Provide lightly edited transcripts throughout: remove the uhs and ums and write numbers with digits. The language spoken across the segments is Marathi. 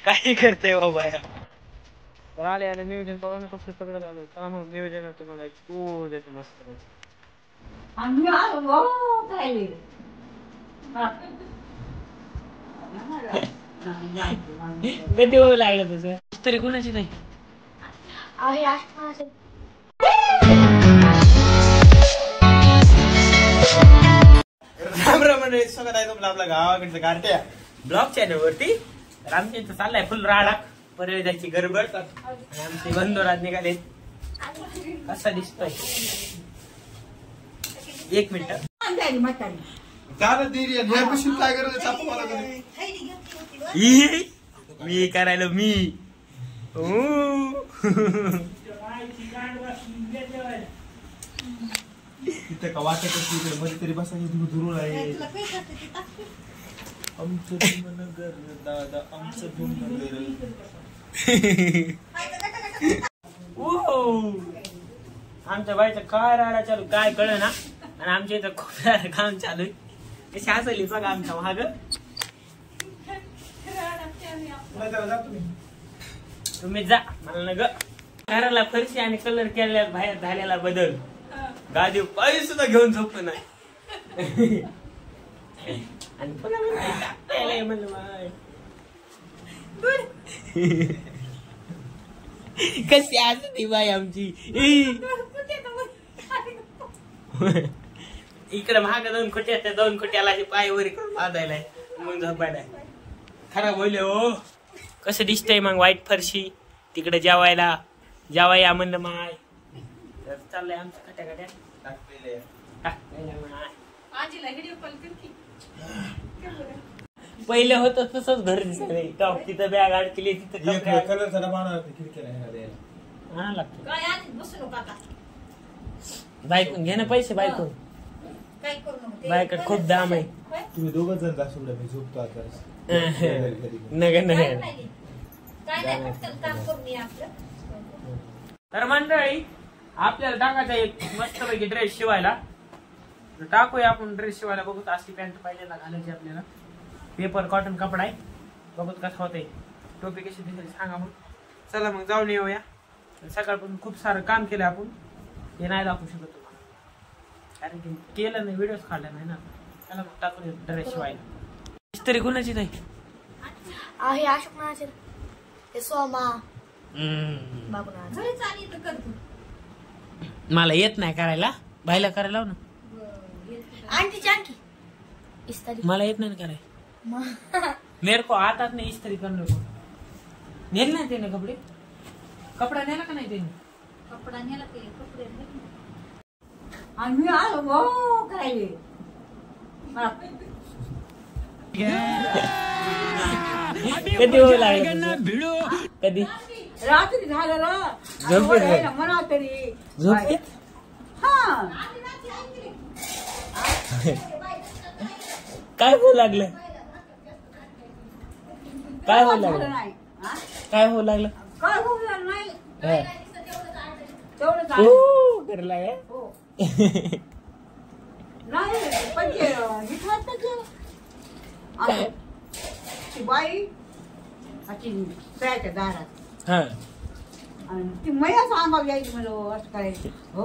काही करते बाबा तर आले आले नियोजन बघा कसं सगळं झालं चला मग नियोजन तुम्हाला एक टूर देतो मस्त कधी होऊ लागलं तुझं तरी कोणाची नाही आपल्या गावाकडचं कार्ट्या ब्लॉग चॅनल वरती तर आमच्या इथं चाललाय फुल राडा परवेदाची गडबड आणि आमचे बंधुराज निघाले कसा दिसतोय 1 मिनिट मी करायला मी तिथे का वाटत मध्ये तरी बसायची दुरून आहे आमचं धुमनगर दादा आमचं धुमनगर आमच्या बाईचं काय राडा चालू काय कळ ना आणि आमच्या इथं खूप काम चालू आहे कशी हसली बघा आमच्या महाग तुम्ही जा मला ना ग घराला फरशी आणि कलर केलेल्या बाहेर झालेला बदल गादी पायी सुद्धा घेऊन झोपतो नाही आणि पुन्हा म्हणलं कशी असती बाई आमची इकडे महाग 2 खोटे असते 2 खोट्याला पाय वर करून बांधायला मग झोपायला खराब होईल हो कसं दिसतंय मग वाईट फरशी तिकडे जेवायला या म्हणलं माय तर चाललंय आमचं खट्या पहिले होत तसंच घर दिसत तिथं बॅग अडकली तिथं बायकून घे ना पैसे बायकून बायकडे खूप दाम आहे तुम्ही 2 जण जा सोडा मी झोपतो आता तर मंडळी आपल्याला टाकायचा एक मस्तपैकी ड्रेस शिवायला टाकूया आपण ड्रेस शिवायला बघू अशी पॅन्ट पाहिजे घालायची आपल्याला पेपर कॉटन कपडा आहे बघू कसा होतंय टोपी कशी दिसेल सांगा मग चला मग जाऊन येऊया सकाळपासून खूप सारं काम केलं आपण हे नाही दाखवू शकत तुम्हाला कारण की केलं नाही व्हिडिओज काढला नाही ना चला मग टाकूया ड्रेस शिवायला इस्त्री कोणाची नाही आहे अशोक नाचेल ते सोमा मला येत नाही करायला बायला करायला लाव ना मला येत नाही करायला मेरे को आता नाही इस्त्री करणे को नेल नाही त्याने कपडा नेला का नाही त्याने कपडा नेला ते कपडे आम्ही आलो हो करायले कधी होऊ लागलं कधी रात्री झालं झोपेत म्हणा तरी झोपेत काय होऊ लागलं काय होऊ लागलं काय होऊ लागलं काय होऊ लागलं नाही करला नाही पण बाई त्याच्या दारात आणि ती मैया सांगावं यायची मला असं काय हो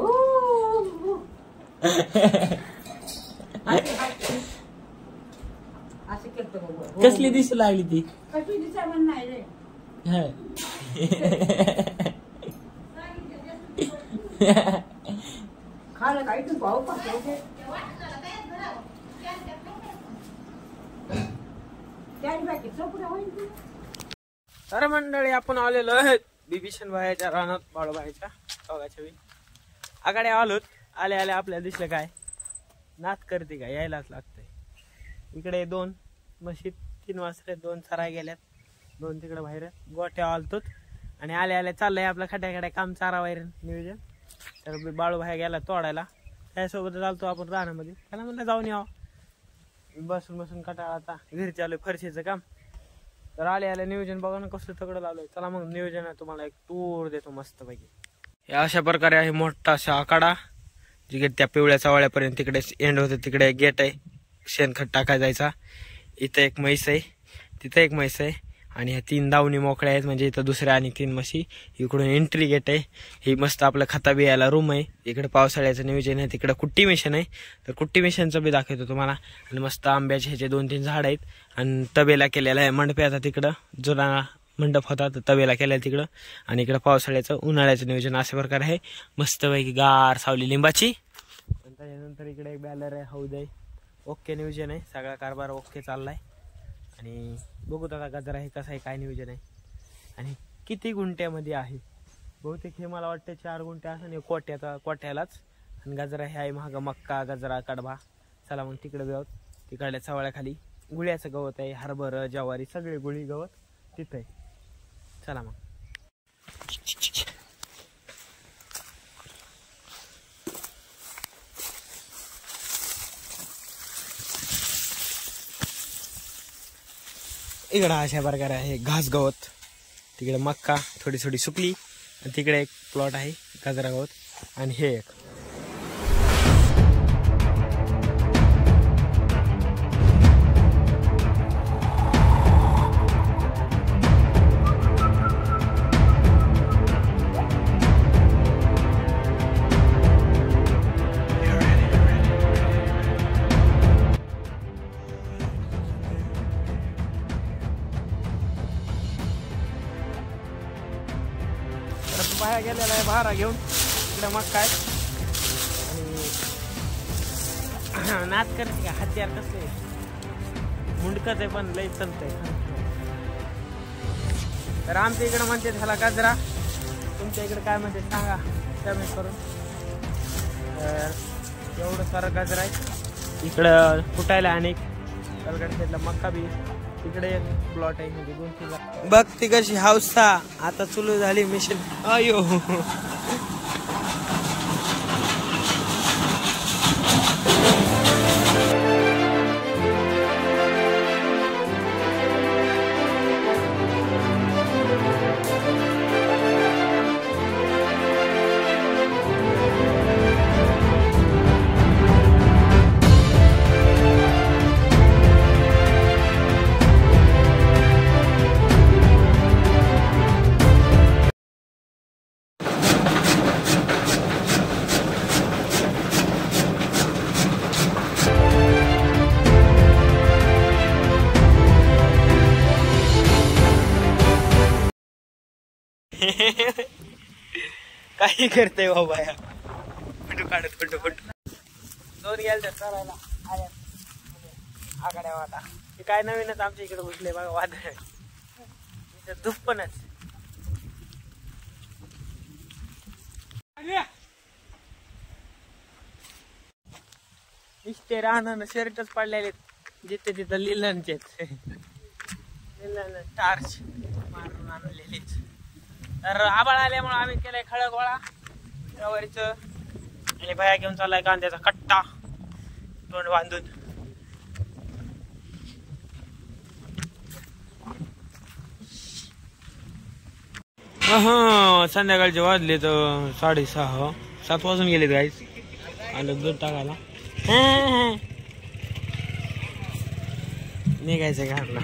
असं केलं कसली दिसू लागली ती कशी दिसा म्हण नाही रे खायला काही तू भाऊ पाहतो तर मंडळी आपण आलेलो आहेत बिभीषण भाईच्या रानात बाळूबाईच्या चौघाच्या वेळी आकडे आलोत आले आपल्याला दिसलं काय नाच करते का यायलाच लागतंय इकडे 2 म्हशी 3 वासरे 2 चराय गेल्यात 2 तिकडे बाहेर गोट्या आलतोत आणि आले चाललंय आपलं खड्या काम चारा बाहेर नियोजन तर बाळूबाई गेला तोडायला त्यासोबत चालतो आपण रानामध्ये त्याला म्हणलं जाऊन यावं बसून कटाळा आता घरी चालू फरशीचं काम तर आले नियोजन बघा ना कसं तगडं लावलंय चला मग नियोजन आहे तुम्हाला एक टूर देतो मस्त पैकी अशा प्रकारे आहे मोठा असा आखाडा जिकडे त्या पिवळ्या चावळ्यापर्यंत तिकडे एंड होते तिकडे गेट आहे शेणखत टाकाय जायचा इथं एक म्हैस आहे तिथं एक म्हैस आहे आणि ह्या 3 दावणी मोकळ्या आहेत, म्हणजे इथं दुसऱ्या आणि 3 म्हशी. इकडून एंट्री गेट आहे. ही मस्त आपलं खता बियायला रूम आहे. इकडे पावसाळ्याचं नियोजन आहे. तिकडे कुट्टी मिशन आहे, तर कुट्टी मिशनचं बी दाखवतो तुम्हाला. आणि मस्त आंब्याचे ह्याचे 2-3 झाड आहेत आणि तबेला केलेला आहे. मंडप्याचा तिकडं जुना मंडप होता तर तबेला केला तिकडं. आणि इकडं पावसाळ्याचं उन्हाळ्याचं नियोजन अशा प्रकारे आहे. मस्तपैकी गार सावली लिंबाची. आणि त्याच्यानंतर इकडे एक बॅलर आहे, हौद आहे. ओके नियोजन आहे, सगळा कारभार ओके चाललाय. आणि बघू आता गजरा आहे कसं आहे, काय नियोजन आहे आणि किती गुंट्यामध्ये आहे. बहुतेक हे मला वाटतं 4 गुंठे असं कोट्यालाच. आणि गजरा हे आहे महाग मक्का, गजरा, कडबा. चला मग तिकडे जाऊ. तिकडल्या चवळ्याखाली गुळ्याचं गवत आहे, हरभर, ज्वारी सगळे गुळी गवत तिथं आहे. चला मग. इकडं अशा प्रकारे आहे घास गवत. तिकडे मक्का थोडी थोडी सुकली आणि तिकडे एक प्लॉट आहे गजरा गवत आणि हे एक. बाहेर गेलेला आहे भारा घेऊन. इकडे मग काय आणि नाच करते का हत्यार कसले मुंडकच आहे पण लई चलतंय. तर आमच्या इकडे म्हणते झाला गजरा, तुमच्या इकडे काय म्हणते सांगा कमेंट करून. तर एवढं सारं गजरा आहे. इकडं फुटायला अनेक कलगड मक्का बी. इकडे एक प्लॉट आहे म्हणजे 2-3. बघ ती कशी हाऊसा आता चालू झाली मिशन. अयो काही करते बाबा या फोटो काढत फोटो 2 गेल करायला आगाड्या वाटा. हे काय नवीनच आमच्या इकडे घुसले बघा वादळ दुप्पनच. इष्टे राहणं शर्टच पडलेले जिथे तिथं लिलनचे टार्च मारून आणलेलेच. तर आबाळ आल्यामुळे आम्ही केलाय खळग गोळा गवारीच आणि बाया घेऊन चाललाय कांद्याचा कट्टा तोंड बांधून. संध्याकाळचे वाजले तर 6:30 7 वाजून गेलेत गाईस. आलं दूध टाकायला निघायचं घरला.